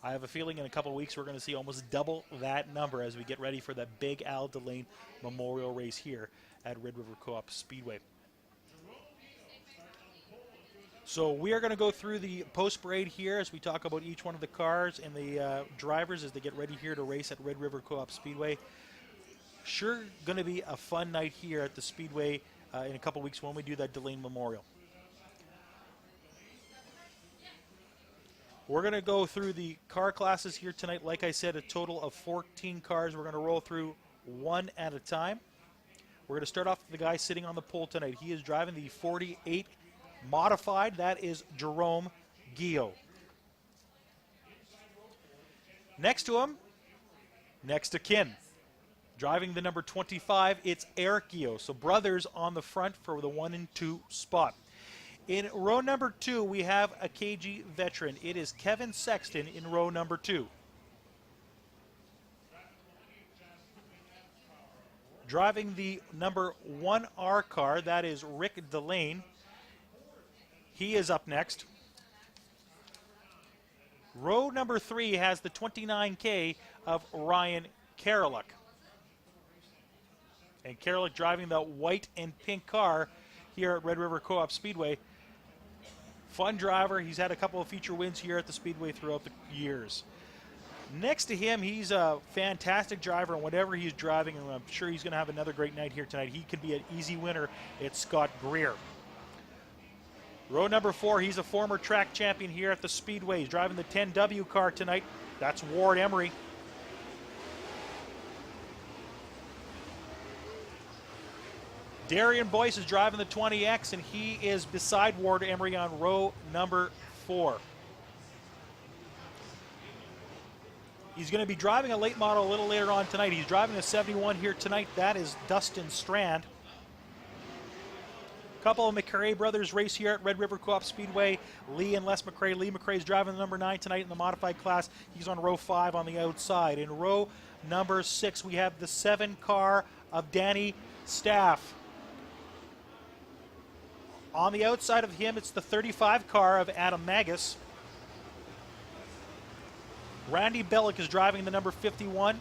I have a feeling in a couple of weeks we're going to see almost double that number as we get ready for the big Al Delane Memorial Race here at Red River Co-op Speedway. So we are going to go through the post-parade here as we talk about each one of the cars and the drivers as they get ready here to race at Red River Co-op Speedway. Sure going to be a fun night here at the Speedway in a couple weeks when we do that Delane Memorial. We're going to go through the car classes here tonight. Like I said, a total of 14 cars. We're going to roll through one at a time. We're going to start off with the guy sitting on the pole tonight. He is driving the 48 modified. That is Jerome Guillot. Next to him, next to kin, driving the number 25, it's Eric Guillot. So brothers on the front for the 1 and 2 spot. In row number 2, we have a KG veteran. It is Kevin Sexton in row number 2. Driving the number 1R car, that is Rick Delane. He is up next. Row number 3 has the 29K of Ryan Karalik. And Karalik driving the white and pink car here at Red River Co-op Speedway. Fun driver. He's had a couple of feature wins here at the Speedway throughout the years. Next to him, he's a fantastic driver, and whatever he's driving, and I'm sure he's going to have another great night here tonight. He could be an easy winner. It's Scott Greer. Row number 4, he's a former track champion here at the Speedway. He's driving the 10W car tonight. That's Ward Emery. Darian Boyce is driving the 20X, and he is beside Ward Emery on row number 4. He's going to be driving a late model a little later on tonight. He's driving a 71 here tonight. That is Dustin Strand. A couple of McRae brothers race here at Red River Co-op Speedway. Lee and Les McRae. Lee McRae is driving the number 9 tonight in the modified class. He's on row 5 on the outside. In row number 6, we have the 7 car of Danny Staff. On the outside of him, it's the 35 car of Adam Magus. Randy Bellick is driving the number 51.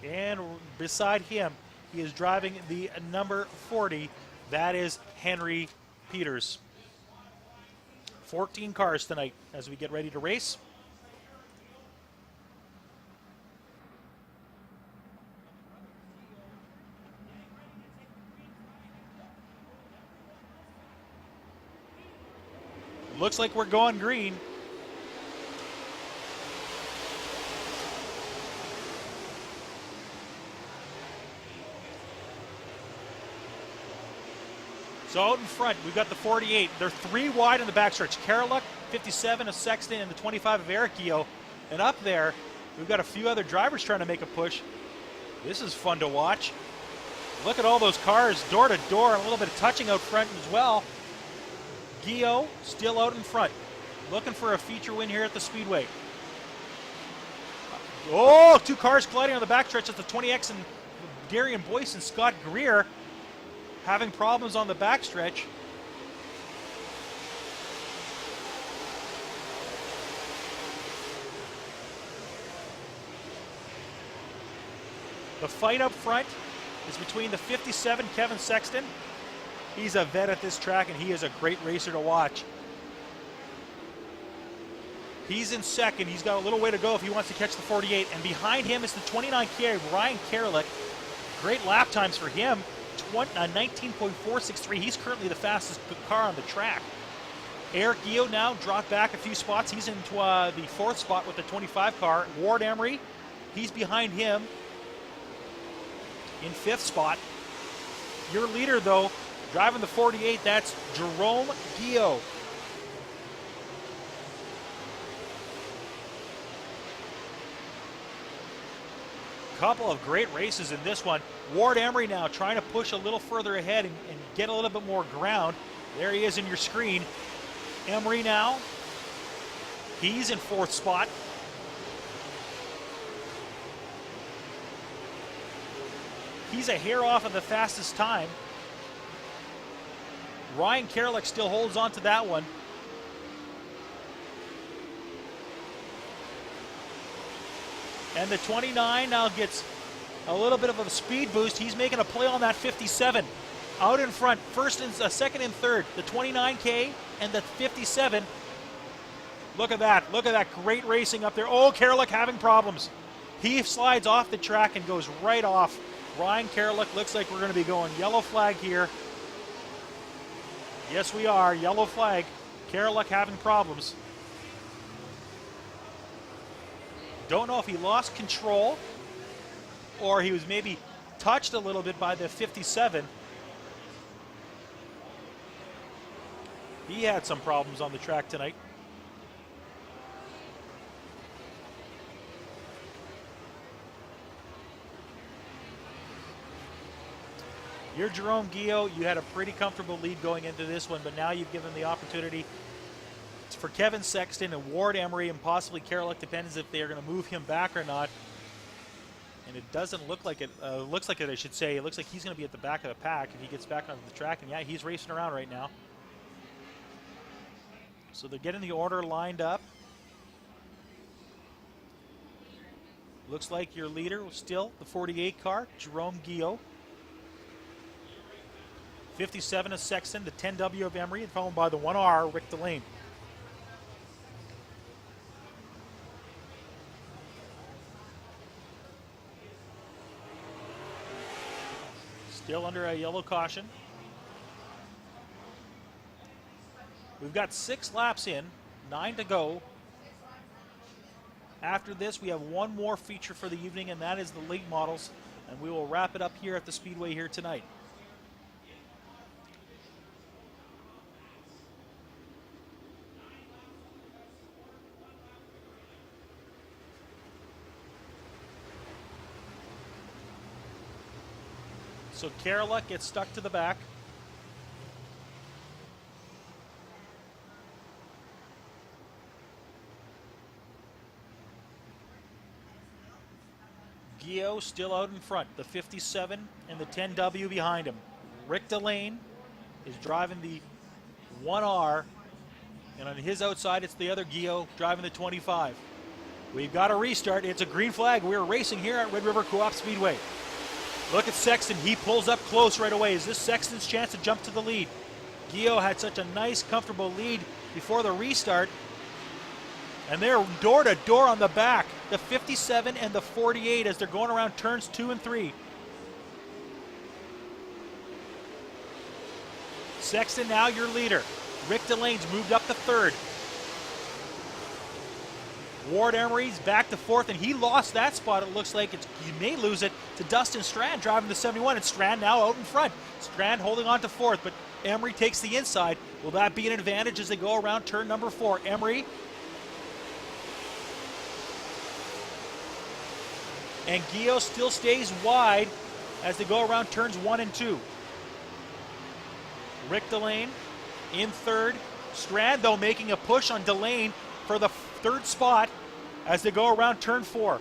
And beside him, he is driving the number 40. That is Henry Peters. 14 cars tonight as we get ready to race. Looks like we're going green. So out in front, we've got the 48. They're 3 wide in the backstretch. Karalik, 57 of Sexton, and the 25 of Eric Guillot. And up there, we've got a few other drivers trying to make a push. This is fun to watch. Look at all those cars door to door, and a little bit of touching out front as well. Guillot still out in front, looking for a feature win here at the Speedway. Oh, 2 cars colliding on the backstretch at the 20X, and Darian Boyce and Scott Greer having problems on the backstretch. The fight up front is between the 57 Kevin Sexton. He's a vet at this track, and he is a great racer to watch. He's in second. He's got a little way to go if he wants to catch the 48. And behind him is the 29K, Ryan Karalik. Great lap times for him, 19.463. He's currently the fastest car on the track. Eric Guillot now dropped back a few spots. He's into the 4th spot with the 25 car. Ward Emery, he's behind him in 5th spot. Your leader, though, driving the 48, that's Jerome Guillot. Couple of great races in this one. Ward Emery now trying to push a little further ahead and get a little bit more ground. There he is in your screen. Emery now, he's in 4th spot. He's a hair off of the fastest time. Ryan Karalik still holds on to that one. And the 29 now gets a little bit of a speed boost. He's making a play on that 57. Out in front, second and third, the 29K and the 57. Look at that. Look at that great racing up there. Oh, Karalik having problems. He slides off the track and goes right off. Ryan Karalik, looks like we're going to be going yellow flag here. Yes, we are. Yellow flag. Karalik having problems. Don't know if he lost control or he was maybe touched a little bit by the 57. He had some problems on the track tonight. You're Jerome Guillot. You had a pretty comfortable lead going into this one, but now you've given the opportunity for Kevin Sexton and Ward Emery and possibly Karalik, depends if they're going to move him back or not. And it doesn't look like it. Looks like it, I should say. It looks like he's going to be at the back of the pack if he gets back onto the track. And yeah, he's racing around right now. So they're getting the order lined up. Looks like your leader was still the 48 car, Jerome Guillot. 57 is Sexton, the 10W of Emery, and followed by the 1R, Rick Delane. Still under a yellow caution. We've got 6 laps in, 9 to go. After this, we have one more feature for the evening, and that is the late models, and we will wrap it up here at the Speedway here tonight. So Karalik gets stuck to the back. Guillot still out in front, the 57 and the 10W behind him. Rick Delane is driving the 1R, and on his outside it's the other Guillot driving the 25. We've got a restart. It's a green flag. We're racing here at Red River Co-op Speedway. Look at Sexton. He pulls up close right away. Is this Sexton's chance to jump to the lead? Guillot had such a nice, comfortable lead before the restart. And they're door to door on the back. The 57 and the 48 as they're going around turns 2 and 3. Sexton now your leader. Rick Delane's moved up to third. Ward Emery's back to fourth, and he lost that spot. It looks like he may lose it to Dustin Strand driving the 71, and Strand now out in front. Strand holding on to fourth, but Emery takes the inside. Will that be an advantage as they go around turn number 4? Emery. And Guillot still stays wide as they go around turns 1 and 2. Rick Delane in third. Strand, though, making a push on Delane for the third spot as they go around turn 4.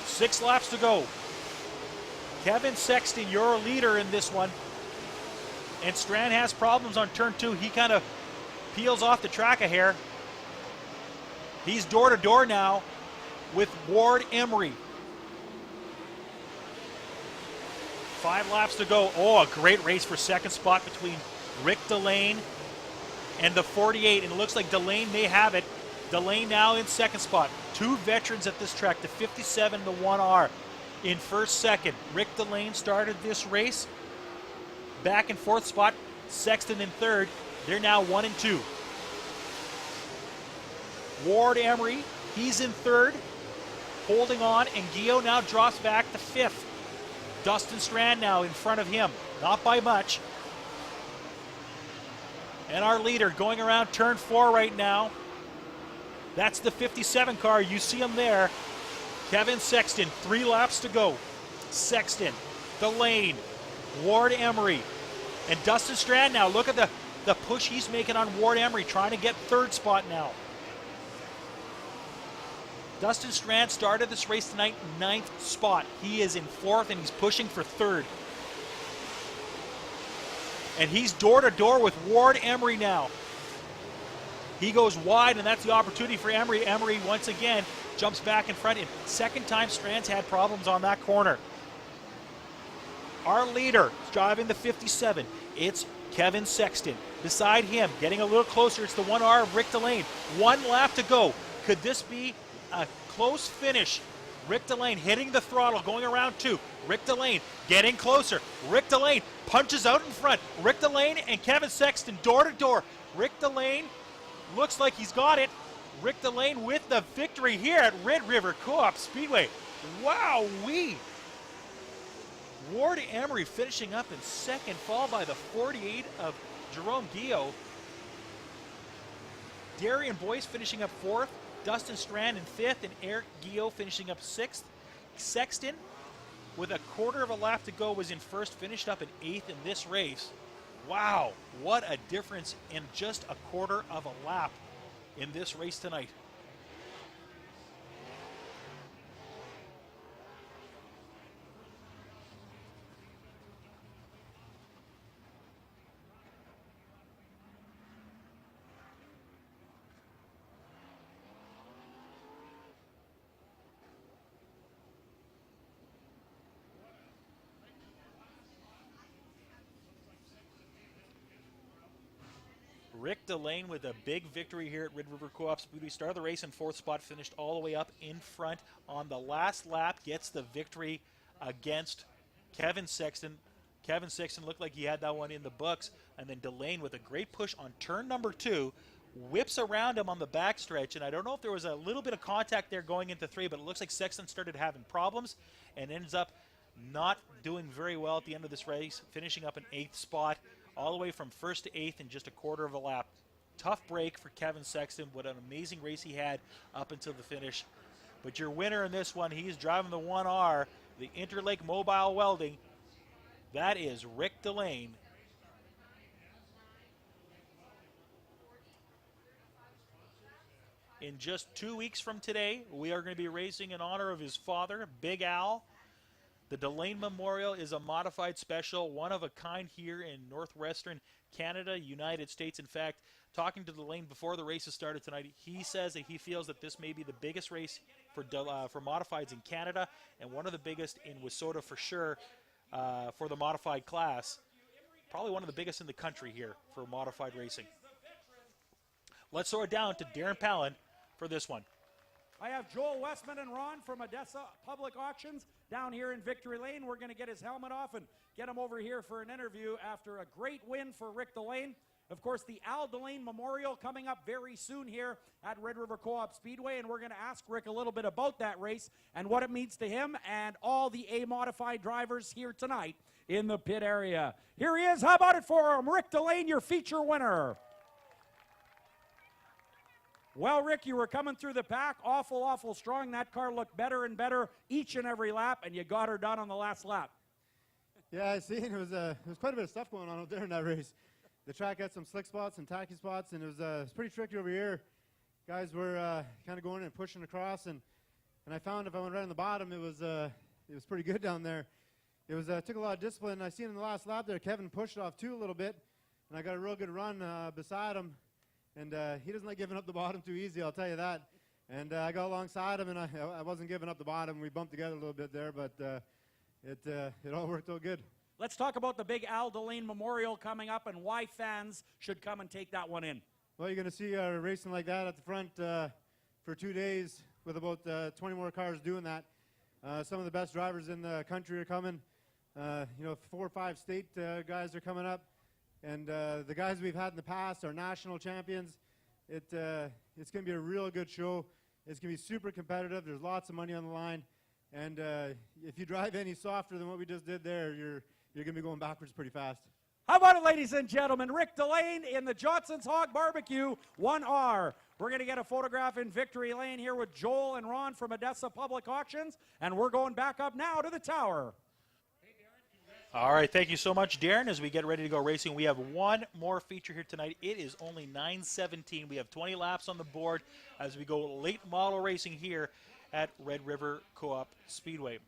6 laps to go. Kevin Sexton, your leader in this one. And Strand has problems on turn 2. He kind of peels off the track a hair. He's door to door now with Ward Emery. 5 laps to go. Oh, a great race for second spot between Rick Delane and the 48, and it looks like Delane may have it. Delane now in second spot. 2 veterans at this track, the 57 and the 1R in first, second. Rick Delane started this race back in fourth spot. Sexton in third. They're now 1 and 2. Ward Emery, he's in third, holding on, and Guillot now drops back to fifth. Dustin Strand now in front of him, not by much. And our leader going around turn 4 right now. That's the 57 car. You see him there. Kevin Sexton, 3 laps to go. Sexton, Delane, Ward Emery, and Dustin Strand now. Look at the push he's making on Ward Emery, trying to get third spot now. Dustin Strand started this race tonight, 9th spot. He is in 4th and he's pushing for 3rd. And he's door to door with Ward Emery now. He goes wide, and that's the opportunity for Emery. Emery, once again, jumps back in front. And second time Strand's had problems on that corner. Our leader is driving the 57. It's Kevin Sexton. Beside him, getting a little closer, it's the 1R of Rick Delane. One lap to go. Could this be a close finish? Rick Delane hitting the throttle, going around 2. Rick Delane getting closer. Rick Delane punches out in front. Rick Delane and Kevin Sexton door to door. Rick Delane looks like he's got it. Rick Delane with the victory here at Red River Co-op Speedway. Wow-wee. Ward Emery finishing up in second, followed by the 48 of Jerome Guillot. Darian Boyce finishing up fourth. Dustin Strand in fifth, and Eric Guillot finishing up sixth. Sexton, with a quarter of a lap to go, was in first, finished up in eighth in this race. Wow, what a difference in just a quarter of a lap in this race tonight. Rick Delane with a big victory here at Red River Co-op Speedway. Started the race in fourth spot, finished all the way up in front on the last lap, gets the victory against Kevin Sexton. Kevin Sexton looked like he had that one in the books, and then Delane with a great push on turn number 2, whips around him on the backstretch, and I don't know if there was a little bit of contact there going into 3, but it looks like Sexton started having problems and ends up not doing very well at the end of this race, finishing up in 8th spot. All the way from first to 8th in just a quarter of a lap. Tough break for Kevin Sexton. What an amazing race he had up until the finish. But your winner in this one, he's driving the 1R, the Interlake Mobile Welding. That is Rick Delane. In just 2 weeks from today, we are going to be racing in honor of his father, Big Al. The Delane Memorial is a modified special, one of a kind here in northwestern Canada, United States. In fact, talking to Delane before the races started tonight, he says that he feels that this may be the biggest race for modifieds in Canada, and one of the biggest in Wissota for sure for the modified class. Probably one of the biggest in the country here for modified racing. Let's throw it down to Darren Palin for this one. I have Joel Westman and Ron from Odessa Public Auctions down here in Victory Lane. We're going to get his helmet off and get him over here for an interview after a great win for Rick Delane. Of course, the Al Delane Memorial coming up very soon here at Red River Co-op Speedway, and we're going to ask Rick a little bit about that race and what it means to him and all the A-modified drivers here tonight in the pit area. Here he is. How about it for him? Rick Delane, your feature winner. Well, Rick, you were coming through the pack awful strong. That car looked better and better each and every lap, and you got her done on the last lap. Yeah, I see. It was quite a bit of stuff going on out there in that race. The track had some slick spots and tacky spots, and it was pretty tricky over here. Guys were kind of going and pushing across, and I found if I went right on the bottom, it was pretty good down there. It was took a lot of discipline. I seen in the last lap there, Kevin pushed off too a little bit, and I got a real good run beside him. And he doesn't like giving up the bottom too easy, I'll tell you that. And I got alongside him, and I wasn't giving up the bottom. We bumped together a little bit there, but it all worked out good. Let's talk about the big Al Delane Memorial coming up and why fans should come and take that one in. Well, you're going to see racing like that at the front for 2 days with about 20 more cars doing that. Some of the best drivers in the country are coming. 4 or 5 state guys are coming up. And the guys we've had in the past are national champions. It's going to be a real good show. It's going to be super competitive. There's lots of money on the line. And if you drive any softer than what we just did there, you're going to be going backwards pretty fast. How about it, ladies and gentlemen? Rick Delane in the Johnson's Hog Barbecue 1R. We're going to get a photograph in Victory Lane here with Joel and Ron from Odessa Public Auctions. And we're going back up now to the tower. All right, thank you so much, Darren. As we get ready to go racing, we have one more feature here tonight. It is only 9:17. We have 20 laps on the board as we go late model racing here at Red River Co-op Speedway.